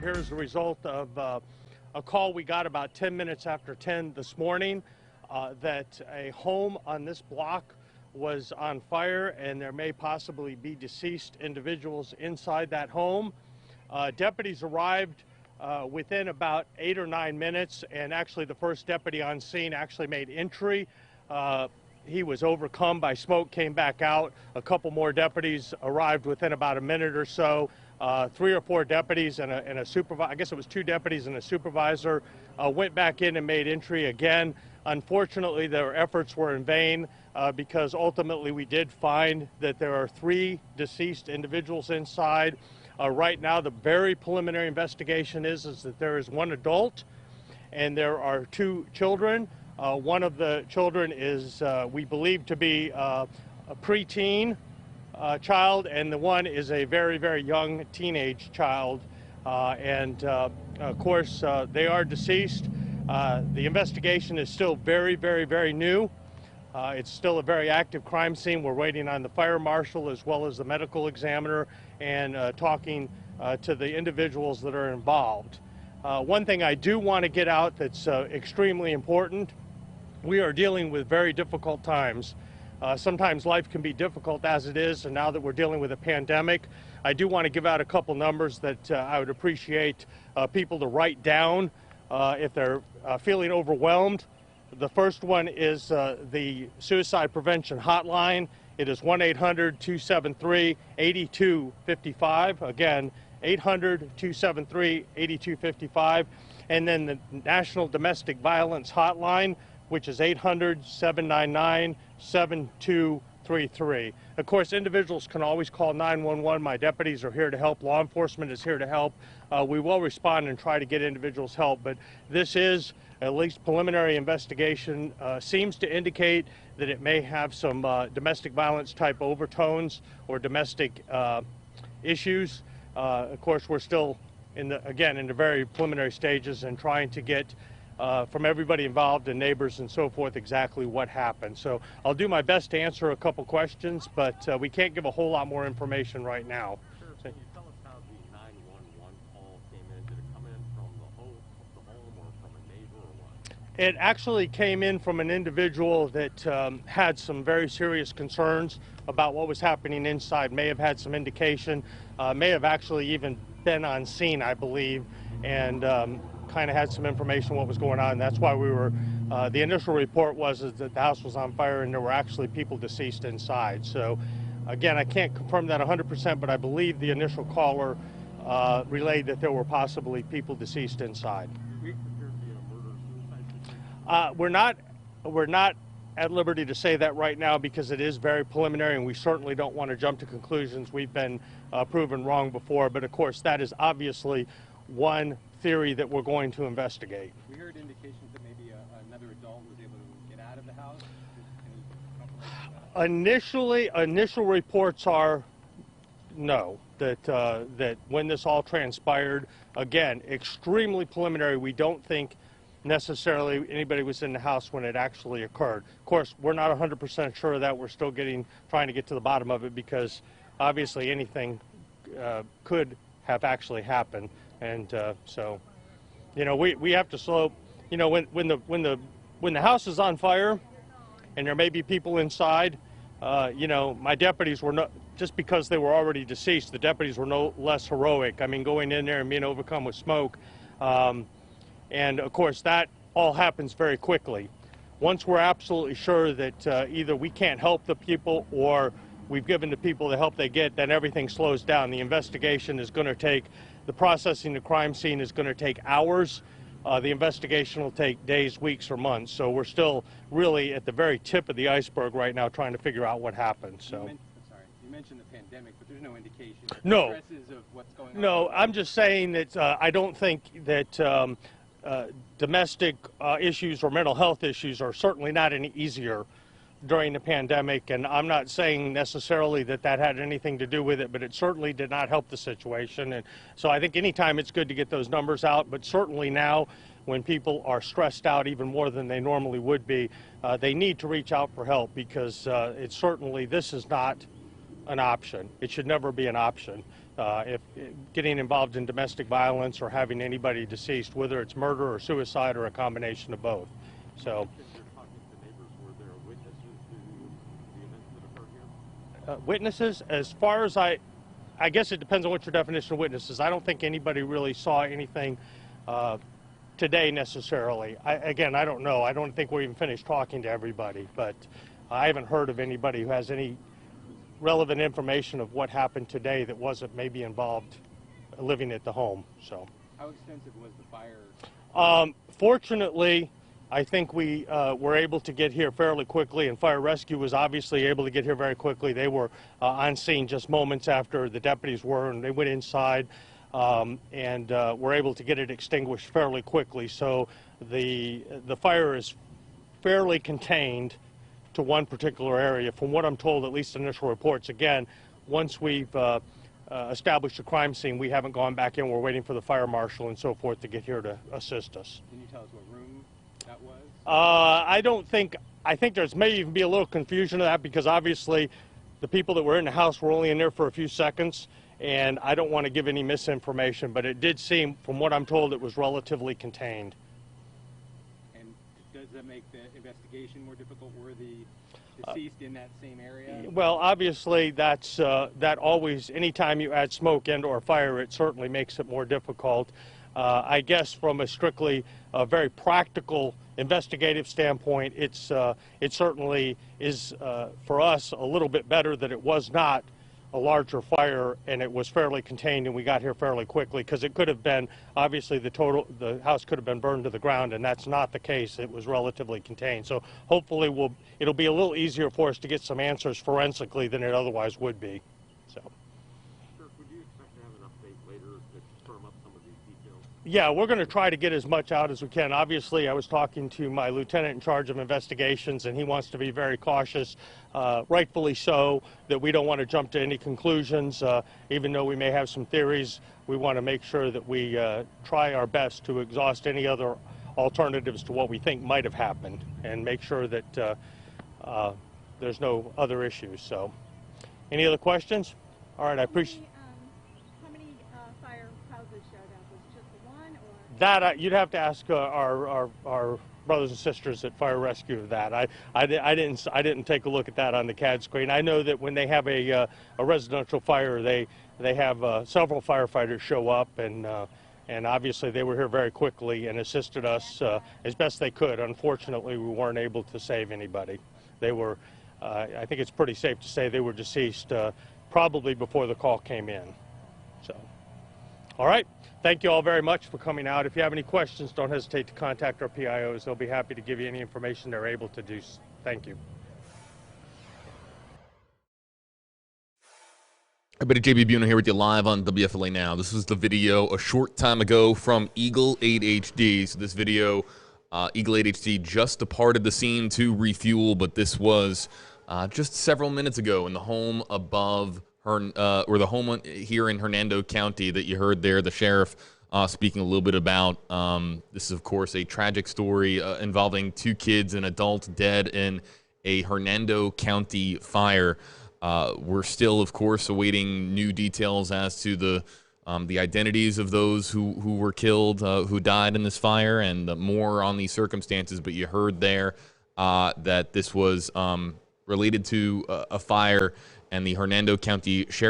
information here is the result of a call we got about 10 minutes after 10 this morning that a home on this block was on fire and there may possibly be deceased individuals inside that home. Deputies arrived within about 8 or 9 minutes, and actually the first deputy on scene actually made entry. He was overcome by smoke, came back out. A couple more deputies arrived within about a minute or so. 3 or 4 deputies and a supervisor, I guess it was 2 deputies and a supervisor, went back in and made entry again. Unfortunately, their efforts were in vain because ultimately we did find that there are 3 deceased individuals inside. Right now, the very preliminary investigation is that there is 1 adult and there are 2 children. One of the children is, we believe, to be a preteen child, and the one is a very, very young teenage child. Of course, they are deceased. The investigation is still very, very, very new. It's still a very active crime scene. We're waiting on the fire marshal as well as the medical examiner and talking to the individuals that are involved. One thing I do want to get out that's extremely important: we are dealing with very difficult times. Sometimes life can be difficult as it is, and now that we're dealing with a pandemic, I do want to give out a couple numbers that I would appreciate people to write down if they're feeling overwhelmed. The first one is the suicide prevention hotline. It is 1-800-273-8255. Again, 800-273-8255. And then the National Domestic Violence Hotline, which is 800-799-7233. Of course, individuals can always call 911. My deputies are here to help. Law enforcement is here to help. We will respond and try to get individuals help, but this is at least preliminary investigation. Seems to indicate that it may have some domestic violence type overtones or domestic issues. Of course, we're still in the very preliminary stages and trying to get from everybody involved and neighbors and so forth exactly what happened. So I'll do my best to answer a couple questions, but we can't give a whole lot more information right now. Sure. Can you tell us how the 911 call came in? Did it come in from the home or from a neighbor or what? It actually came in from an individual that had some very serious concerns about what was happening inside, may have had some indication, may have actually even been on scene, I believe, and kind of had some information what was going on. That's why we were, the initial report was that the house was on fire and there were actually people deceased inside. So again, I can't confirm that 100%, but I believe the initial caller relayed that there were possibly people deceased inside. We consider it a murder-suicide? We're not at liberty to say that right now because it is very preliminary and we certainly don't want to jump to conclusions. We've been proven wrong before, but of course that is obviously one theory that we're going to investigate. We heard indications that maybe another adult was able to get out of the house. Initial reports are no, that when this all transpired, again, extremely preliminary. We don't think necessarily anybody was in the house when it actually occurred. Of course, we're not 100% sure of that. We're still trying to get to the bottom of it because obviously anything could have actually happened. And so, you know, we have to slow. You know, when the house is on fire, and there may be people inside, you know, my deputies were not, just because they were already deceased, the deputies were no less heroic. I mean, going in there and being overcome with smoke, and of course that all happens very quickly. Once we're absolutely sure that either we can't help the people or we've given the people the help they get, then everything slows down. The investigation is going to take. The processing the crime scene is going to take hours. The investigation will take days, weeks, or months. So we're still really at the very tip of the iceberg right now trying to figure out what happened. So. You mentioned the pandemic, but there's no indication of no. stresses of what's going on. No, I'm just saying that I don't think that domestic issues or mental health issues are certainly not any easier during the pandemic, and I'm not saying necessarily that had anything to do with it, but it certainly did not help the situation. And so I think anytime it's good to get those numbers out, but certainly now when people are stressed out even more than they normally would be, they need to reach out for help because this is not an option. It should never be an option. if getting involved in domestic violence or having anybody deceased, whether it's murder or suicide or a combination of both. So. Since you're talking to neighbors, were there witnesses to the events that occurred here? Witnesses, as far as I guess it depends on what your definition of witnesses. I don't think anybody really saw anything today necessarily. Again, I don't know. I don't think we're even finished talking to everybody, but I haven't heard of anybody who has any relevant information of what happened today that wasn't maybe involved living at the home. So, How extensive was the fire? Fortunately, I think we were able to get here fairly quickly, and fire rescue was obviously able to get here very quickly. They were on scene just moments after the deputies were, and they went inside and were able to get it extinguished fairly quickly. So the fire is fairly contained to one particular area. From what I'm told, at least initial reports, again, once we've established a crime scene, we haven't gone back in. We're waiting for the fire marshal and so forth to get here to assist us. Can you tell us what room that was? I think there's may even be a little confusion of that because obviously the people that were in the house were only in there for a few seconds, and I don't want to give any misinformation, but it did seem, from what I'm told, it was relatively contained. And does that make the investigation more difficult? Were the deceased in that same area? Well, obviously that's that always, anytime you add smoke and or fire, it certainly makes it more difficult. I guess from a strictly very practical investigative standpoint, it certainly is for us a little bit better that it was not a larger fire and it was fairly contained and we got here fairly quickly, because it could have been, obviously the house could have been burned to the ground, and that's not the case. It was relatively contained. So hopefully it'll be a little easier for us to get some answers forensically than it otherwise would be. So. Sheriff, would you expect to have an update later to firm up some of these details? Yeah, we're going to try to get as much out as we can. Obviously, I was talking to my lieutenant in charge of investigations, and he wants to be very cautious, rightfully so, that we don't want to jump to any conclusions. Even though we may have some theories, we want to make sure that we try our best to exhaust any other alternatives to what we think might have happened and make sure that there's no other issues. So, any other questions? All right, I appreciate. How many fire houses showed up? Was it just the one, or? That you'd have to ask our brothers and sisters at Fire Rescue of that. I didn't take a look at that on the CAD screen. I know that when they have a residential fire, they have several firefighters show up, and obviously they were here very quickly and assisted us as best they could. Unfortunately, we weren't able to save anybody. They were, I think it's pretty safe to say, they were deceased probably before the call came in. So, all right. Thank you all very much for coming out. If you have any questions, don't hesitate to contact our PIOs. They'll be happy to give you any information they're able to do. Thank you. Everybody, JB Buno here with you live on WFLA Now. This was the video a short time ago from Eagle 8 HD. So this video, Eagle 8 HD just departed the scene to refuel, but this was just several minutes ago in the home above her, or the home here in Hernando County that you heard there, the sheriff speaking a little bit about. This is, of course, a tragic story involving 2 kids and adult dead in a Hernando County fire. We're still, of course, awaiting new details as to the identities of those who were killed, who died in this fire, and more on these circumstances. But you heard there that this was related to a fire, and the Hernando County Sheriff